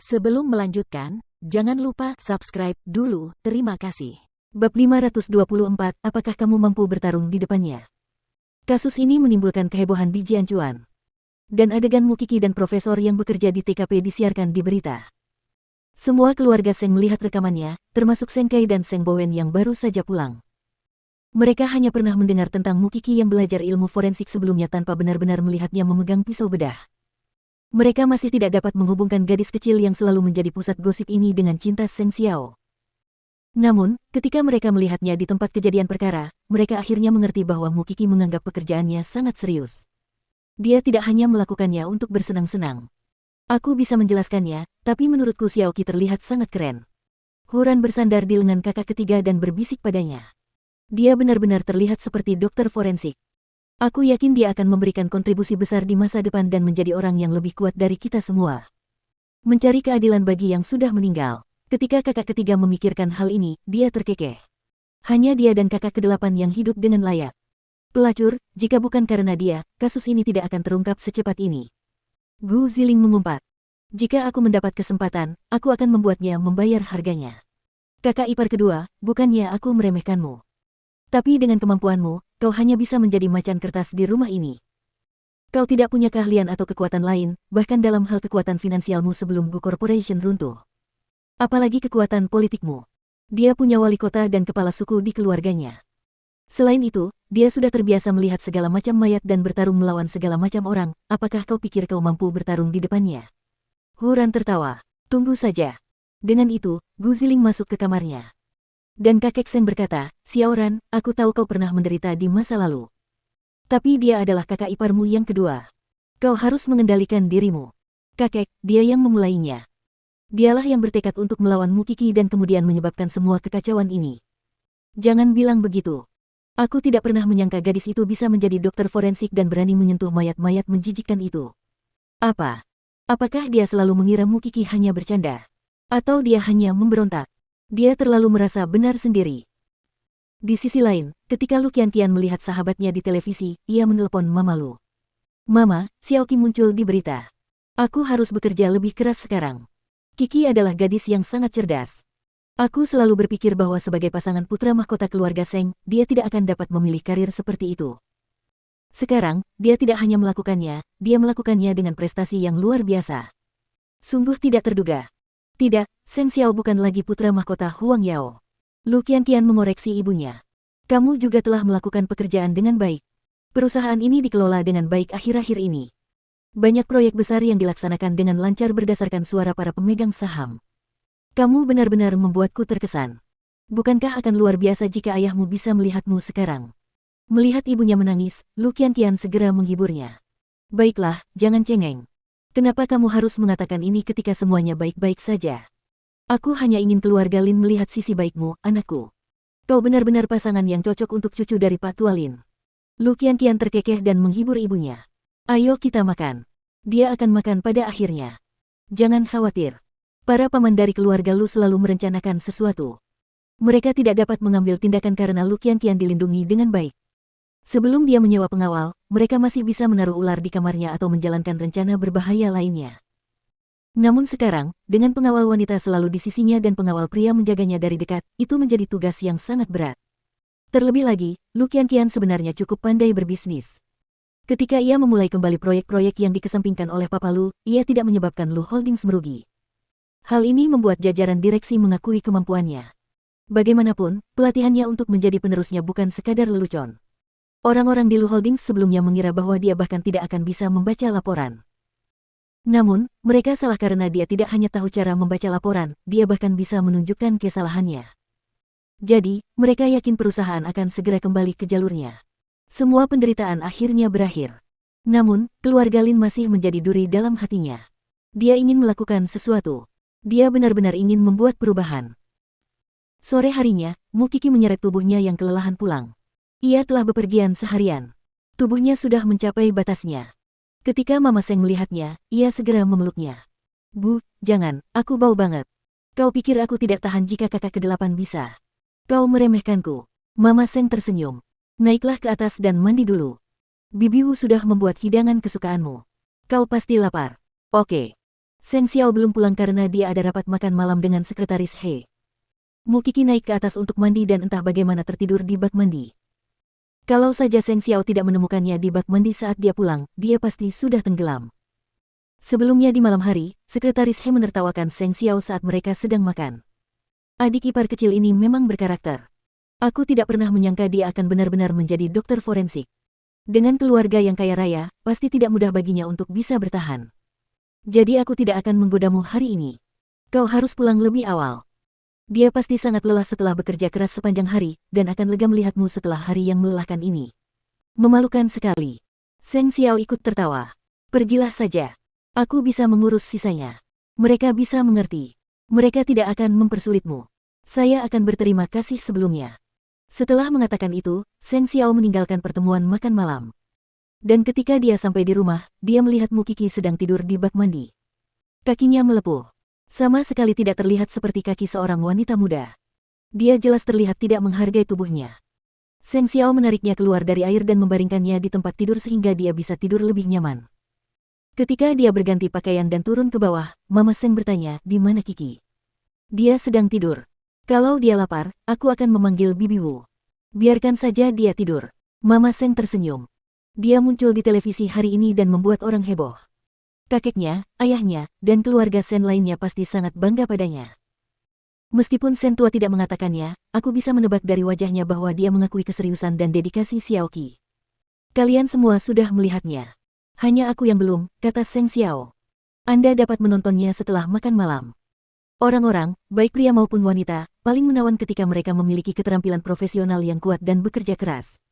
Sebelum melanjutkan, jangan lupa subscribe dulu, terima kasih. Bab 524, apakah kamu mampu bertarung di depannya? Kasus ini menimbulkan kehebohan di Jianchuan. Dan adegan Mukiki dan profesor yang bekerja di TKP disiarkan di berita. Semua keluarga Seng melihat rekamannya, termasuk Seng Kai dan Seng Bowen yang baru saja pulang. Mereka hanya pernah mendengar tentang Mukiki yang belajar ilmu forensik sebelumnya tanpa benar-benar melihatnya memegang pisau bedah. Mereka masih tidak dapat menghubungkan gadis kecil yang selalu menjadi pusat gosip ini dengan cinta Seng Xiao. Namun, ketika mereka melihatnya di tempat kejadian perkara, mereka akhirnya mengerti bahwa Mukiki menganggap pekerjaannya sangat serius. Dia tidak hanya melakukannya untuk bersenang-senang. Aku bisa menjelaskannya, tapi menurutku Xiaoqi terlihat sangat keren. Huran bersandar di lengan kakak ketiga dan berbisik padanya. Dia benar-benar terlihat seperti dokter forensik. Aku yakin dia akan memberikan kontribusi besar di masa depan dan menjadi orang yang lebih kuat dari kita semua. Mencari keadilan bagi yang sudah meninggal. Ketika kakak ketiga memikirkan hal ini, dia terkekeh. Hanya dia dan kakak kedelapan yang hidup dengan layak. Pelacur, jika bukan karena dia, kasus ini tidak akan terungkap secepat ini. Gu Ziling mengumpat. Jika aku mendapat kesempatan, aku akan membuatnya membayar harganya. Kakak ipar kedua, bukannya aku meremehkanmu. Tapi dengan kemampuanmu, kau hanya bisa menjadi macan kertas di rumah ini. Kau tidak punya keahlian atau kekuatan lain, bahkan dalam hal kekuatan finansialmu sebelum Gu Corporation runtuh. Apalagi kekuatan politikmu. Dia punya wali kota dan kepala suku di keluarganya. Selain itu, dia sudah terbiasa melihat segala macam mayat dan bertarung melawan segala macam orang. Apakah kau pikir kau mampu bertarung di depannya? Huran tertawa. Tunggu saja. Dengan itu, Gu Ziling masuk ke kamarnya. Dan kakek Seng berkata, Xiaoran, aku tahu kau pernah menderita di masa lalu. Tapi dia adalah kakak iparmu yang kedua. Kau harus mengendalikan dirimu. Kakek, dia yang memulainya. Dialah yang bertekad untuk melawan Mukiki dan kemudian menyebabkan semua kekacauan ini. Jangan bilang begitu. Aku tidak pernah menyangka gadis itu bisa menjadi dokter forensik dan berani menyentuh mayat-mayat menjijikkan itu. Apa? Apakah dia selalu mengira Mukiki hanya bercanda? Atau dia hanya memberontak? Dia terlalu merasa benar sendiri. Di sisi lain, ketika Lu Qianqian melihat sahabatnya di televisi, ia menelpon Mama Lu. Mama, Xiaoqi muncul di berita. Aku harus bekerja lebih keras sekarang. Kiki adalah gadis yang sangat cerdas. Aku selalu berpikir bahwa sebagai pasangan putra mahkota keluarga Seng, dia tidak akan dapat memilih karir seperti itu. Sekarang, dia tidak hanya melakukannya, dia melakukannya dengan prestasi yang luar biasa. Sungguh tidak terduga. Tidak, Seng Xiao bukan lagi putra mahkota Huang Yao. Lu Qianqian mengoreksi ibunya. Kamu juga telah melakukan pekerjaan dengan baik. Perusahaan ini dikelola dengan baik akhir-akhir ini. Banyak proyek besar yang dilaksanakan dengan lancar berdasarkan suara para pemegang saham. Kamu benar-benar membuatku terkesan. Bukankah akan luar biasa jika ayahmu bisa melihatmu sekarang? Melihat ibunya menangis, Lu Qianqian segera menghiburnya. Baiklah, jangan cengeng. Kenapa kamu harus mengatakan ini ketika semuanya baik-baik saja? Aku hanya ingin keluarga Lin melihat sisi baikmu, anakku. Kau benar-benar pasangan yang cocok untuk cucu dari Pak Tua Lin. Lu Qianqian terkekeh dan menghibur ibunya. Ayo kita makan. Dia akan makan pada akhirnya. Jangan khawatir. Para paman dari keluarga Lu selalu merencanakan sesuatu. Mereka tidak dapat mengambil tindakan karena Lu Qianqian dilindungi dengan baik. Sebelum dia menyewa pengawal, mereka masih bisa menaruh ular di kamarnya atau menjalankan rencana berbahaya lainnya. Namun sekarang, dengan pengawal wanita selalu di sisinya dan pengawal pria menjaganya dari dekat, itu menjadi tugas yang sangat berat. Terlebih lagi, Lu Qianqian sebenarnya cukup pandai berbisnis. Ketika ia memulai kembali proyek-proyek yang dikesampingkan oleh Papa Lu, ia tidak menyebabkan Lu Holdings merugi. Hal ini membuat jajaran direksi mengakui kemampuannya. Bagaimanapun, pelatihannya untuk menjadi penerusnya bukan sekadar lelucon. Orang-orang di Lu Holdings sebelumnya mengira bahwa dia bahkan tidak akan bisa membaca laporan. Namun, mereka salah karena dia tidak hanya tahu cara membaca laporan, dia bahkan bisa menunjukkan kesalahannya. Jadi, mereka yakin perusahaan akan segera kembali ke jalurnya. Semua penderitaan akhirnya berakhir. Namun, keluarga Lin masih menjadi duri dalam hatinya. Dia ingin melakukan sesuatu. Dia benar-benar ingin membuat perubahan. Sore harinya, Mukiki menyeret tubuhnya yang kelelahan pulang. Ia telah bepergian seharian. Tubuhnya sudah mencapai batasnya. Ketika Mama Seng melihatnya, ia segera memeluknya. Bu, jangan, aku bau banget. Kau pikir aku tidak tahan jika kakak kedelapan bisa? Kau meremehkanku. Mama Seng tersenyum. Naiklah ke atas dan mandi dulu. Bibi Wu sudah membuat hidangan kesukaanmu. Kau pasti lapar. Oke. Seng Xiao belum pulang karena dia ada rapat makan malam dengan sekretaris He. Mu Qixi naik ke atas untuk mandi dan entah bagaimana tertidur di bak mandi. Kalau saja Seng Xiao tidak menemukannya di bak mandi saat dia pulang, dia pasti sudah tenggelam. Sebelumnya di malam hari, sekretaris He menertawakan Seng Xiao saat mereka sedang makan. Adik ipar kecil ini memang berkarakter. Aku tidak pernah menyangka dia akan benar-benar menjadi dokter forensik. Dengan keluarga yang kaya raya, pasti tidak mudah baginya untuk bisa bertahan. Jadi aku tidak akan menggodamu hari ini. Kau harus pulang lebih awal. Dia pasti sangat lelah setelah bekerja keras sepanjang hari, dan akan lega melihatmu setelah hari yang melelahkan ini. Memalukan sekali. Seng Xiao ikut tertawa. Pergilah saja. Aku bisa mengurus sisanya. Mereka bisa mengerti. Mereka tidak akan mempersulitmu. Saya akan berterima kasih sebelumnya. Setelah mengatakan itu, Seng Xiao meninggalkan pertemuan makan malam. Dan ketika dia sampai di rumah, dia melihat Mu Qixi sedang tidur di bak mandi. Kakinya melepuh. Sama sekali tidak terlihat seperti kaki seorang wanita muda. Dia jelas terlihat tidak menghargai tubuhnya. Seng Xiao menariknya keluar dari air dan membaringkannya di tempat tidur sehingga dia bisa tidur lebih nyaman. Ketika dia berganti pakaian dan turun ke bawah, Mama Seng bertanya, "Di mana Qixi?" "Dia sedang tidur. Kalau dia lapar, aku akan memanggil Bibi Wu. Biarkan saja dia tidur." Mama Seng tersenyum. Dia muncul di televisi hari ini dan membuat orang heboh. Kakeknya, ayahnya, dan keluarga Sen lainnya pasti sangat bangga padanya. Meskipun Sen tua tidak mengatakannya, aku bisa menebak dari wajahnya bahwa dia mengakui keseriusan dan dedikasi Xiaoqi. Kalian semua sudah melihatnya. Hanya aku yang belum, kata Seng Xiao. Anda dapat menontonnya setelah makan malam. Orang-orang, baik pria maupun wanita, paling menawan ketika mereka memiliki keterampilan profesional yang kuat dan bekerja keras.